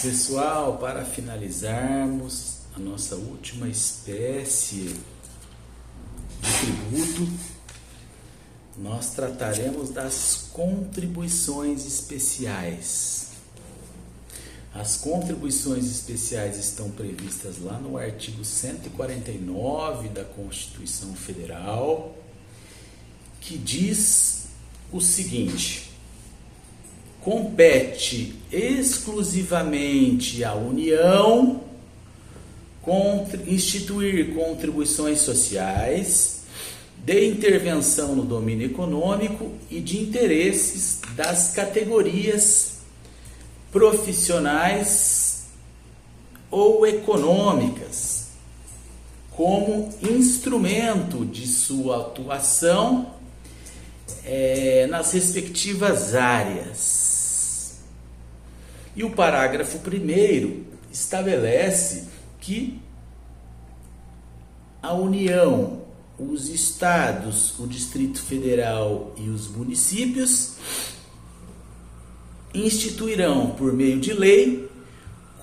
Pessoal, para finalizarmos a nossa última espécie de tributo, nós trataremos das contribuições especiais. As contribuições especiais estão previstas lá no artigo 149 da Constituição Federal, que diz o seguinte: compete exclusivamente à União instituir contribuições sociais de intervenção no domínio econômico e de interesses das categorias profissionais ou econômicas, como instrumento de sua atuação nas respectivas áreas. E o parágrafo 1º estabelece que a União, os estados, o Distrito Federal e os municípios instituirão, por meio de lei,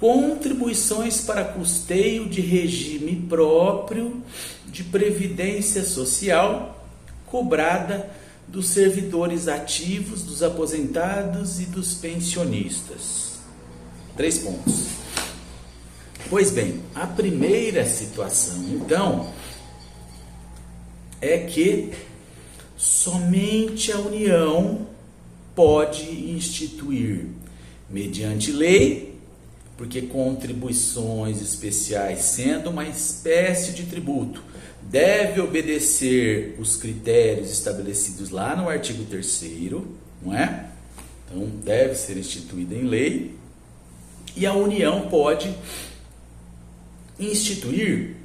contribuições para custeio de regime próprio de previdência social cobrada dos servidores ativos, dos aposentados e dos pensionistas. 3 pontos. Pois bem, a primeira situação, então, é que somente a União pode instituir, mediante lei, porque contribuições especiais, sendo uma espécie de tributo, deve obedecer os critérios estabelecidos lá no artigo 3º, não é? Então, deve ser instituída em lei, e a União pode instituir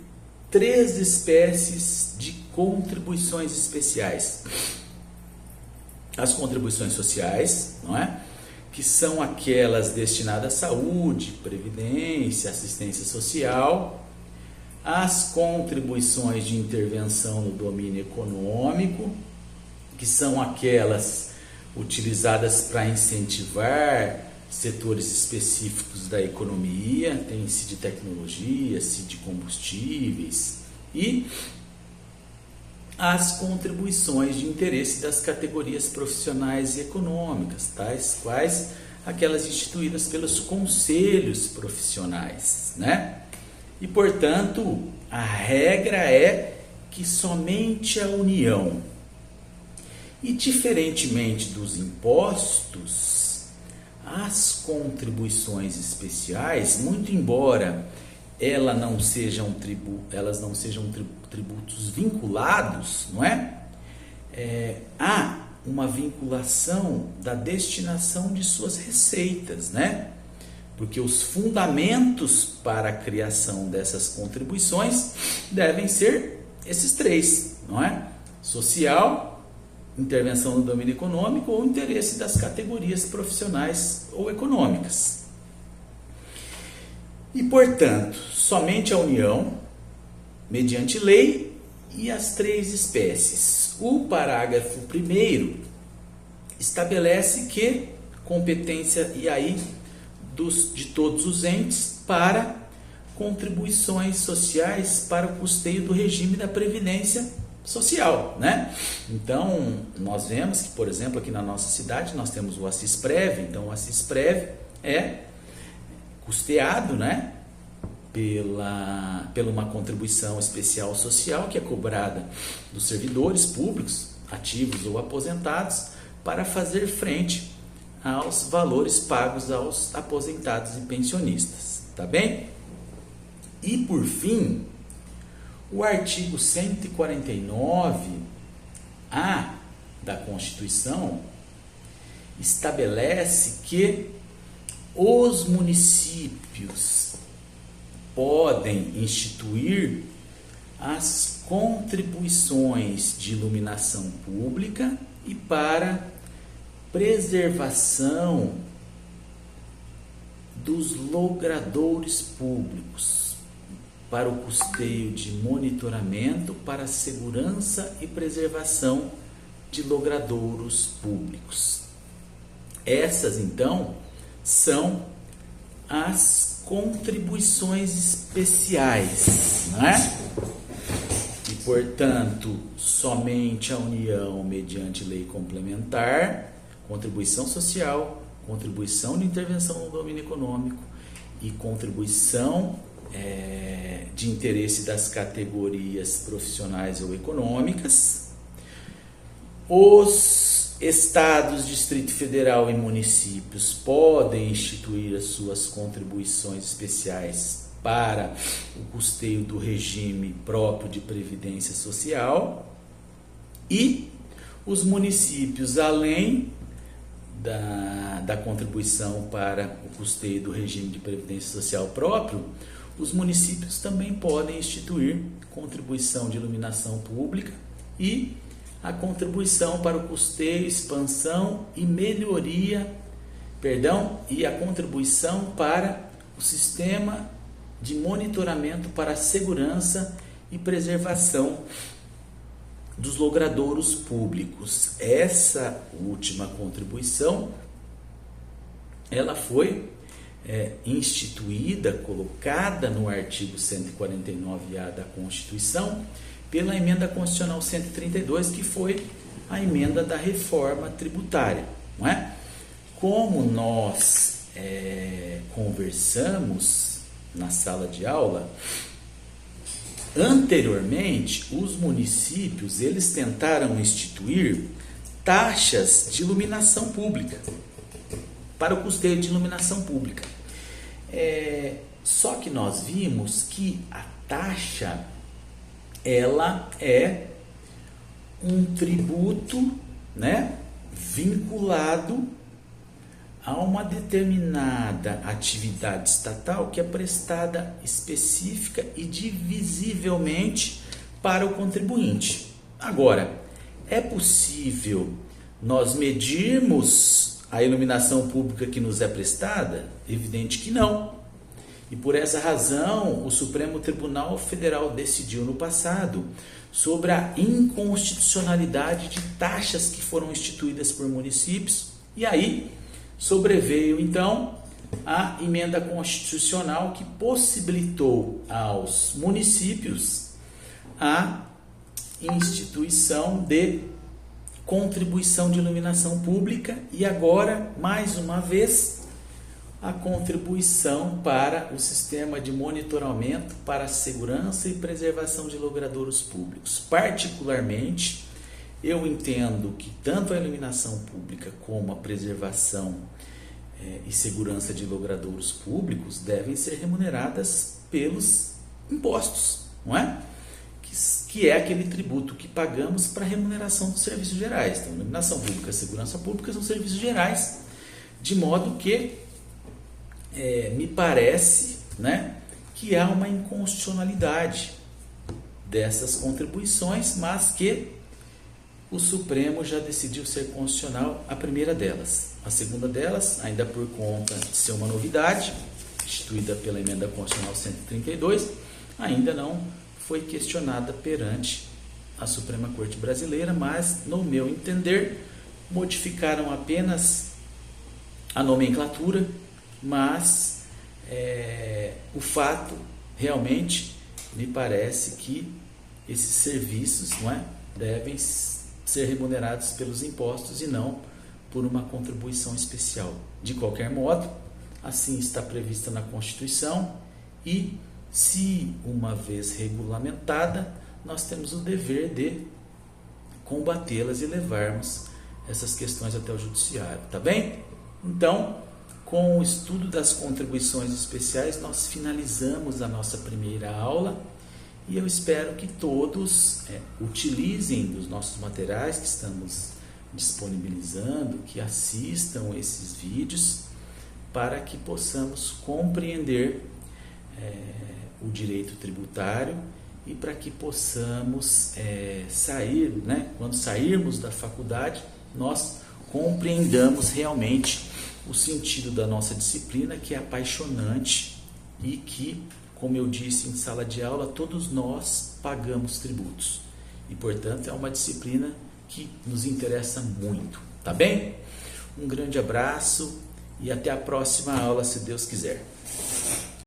3 espécies de contribuições especiais. As contribuições sociais, não é? Que são aquelas destinadas à saúde, previdência, assistência social. As contribuições de intervenção no domínio econômico, que são aquelas utilizadas para incentivar setores específicos da economia, tem-se de tecnologia, se de combustíveis, e as contribuições de interesse das categorias profissionais e econômicas, tais quais aquelas instituídas pelos conselhos profissionais, né? E, portanto, a regra é que somente a União, e diferentemente dos impostos, as contribuições especiais, muito embora elas não sejam tributos vinculados, não é? Há uma vinculação da destinação de suas receitas, né? Porque os fundamentos para a criação dessas contribuições devem ser esses 3, não é? Social, intervenção no domínio econômico ou interesse das categorias profissionais ou econômicas. E, portanto, somente a União, mediante lei, e as 3 espécies. O parágrafo 1º estabelece que competência, e aí, de todos os entes para contribuições sociais para o custeio do regime da Previdência Social, né? Então, nós vemos que, por exemplo, aqui na nossa cidade, nós temos o Assisprev. Então, o Assisprev é custeado, né, pela uma contribuição especial social que é cobrada dos servidores públicos, ativos ou aposentados, para fazer frente aos valores pagos aos aposentados e pensionistas, tá bem? E, por fim, o artigo 149-A da Constituição estabelece que os municípios podem instituir as contribuições de iluminação pública e para preservação dos logradouros públicos, para o custeio de monitoramento para a segurança e preservação de logradouros públicos. Essas, então, são as contribuições especiais, né? E, portanto, somente a União, mediante lei complementar, contribuição social, contribuição de intervenção no domínio econômico e contribuição de interesse das categorias profissionais ou econômicas. Os estados, Distrito Federal e municípios podem instituir as suas contribuições especiais para o custeio do regime próprio de previdência social, e os municípios, além da contribuição para o custeio do regime de previdência social próprio, os municípios também podem instituir contribuição de iluminação pública e a contribuição para o custeio, expansão e melhoria, e a contribuição para o sistema de monitoramento para a segurança e preservação dos logradouros públicos. Essa última contribuição, ela foi instituída, colocada no artigo 149-A da Constituição, pela emenda constitucional 132, que foi a emenda da reforma tributária, não é? Como nós conversamos na sala de aula, anteriormente os municípios eles tentaram instituir taxas de iluminação pública para o custeio de iluminação pública. Só que nós vimos que a taxa ela é um tributo, né, vinculado a uma determinada atividade estatal que é prestada específica e divisivelmente para o contribuinte. Agora, é possível nós medirmos a iluminação pública que nos é prestada? Evidente que não. E por essa razão, o Supremo Tribunal Federal decidiu no passado sobre a inconstitucionalidade de taxas que foram instituídas por municípios. E aí sobreveio então a emenda constitucional que possibilitou aos municípios a instituição de contribuição de iluminação pública e agora, mais uma vez, a contribuição para o sistema de monitoramento para a segurança e preservação de logradouros públicos. Particularmente, eu entendo que tanto a iluminação pública como a preservação e segurança de logradouros públicos devem ser remuneradas pelos impostos, não é? Que é aquele tributo que pagamos para a remuneração dos serviços gerais. Então, iluminação pública e segurança pública são serviços gerais, de modo que me parece, né, que há uma inconstitucionalidade dessas contribuições, mas que o Supremo já decidiu ser constitucional a primeira delas. A segunda delas, ainda por conta de ser uma novidade, instituída pela emenda constitucional 132, ainda não foi questionada perante a Suprema Corte Brasileira, mas, no meu entender, modificaram apenas a nomenclatura, mas o fato realmente me parece que esses serviços, não é, devem ser remunerados pelos impostos e não por uma contribuição especial. De qualquer modo, assim está prevista na Constituição e, se uma vez regulamentada, nós temos o dever de combatê-las e levarmos essas questões até o judiciário, tá bem? Então, com o estudo das contribuições especiais, nós finalizamos a nossa primeira aula e eu espero que todos utilizem dos nossos materiais que estamos disponibilizando, que assistam esses vídeos para que possamos compreender o direito tributário e para que possamos sair, né, quando sairmos da faculdade, nós compreendamos realmente o sentido da nossa disciplina, que é apaixonante e que, como eu disse em sala de aula, todos nós pagamos tributos. E, portanto, é uma disciplina que nos interessa muito. Tá bem? Um grande abraço e até a próxima aula, se Deus quiser.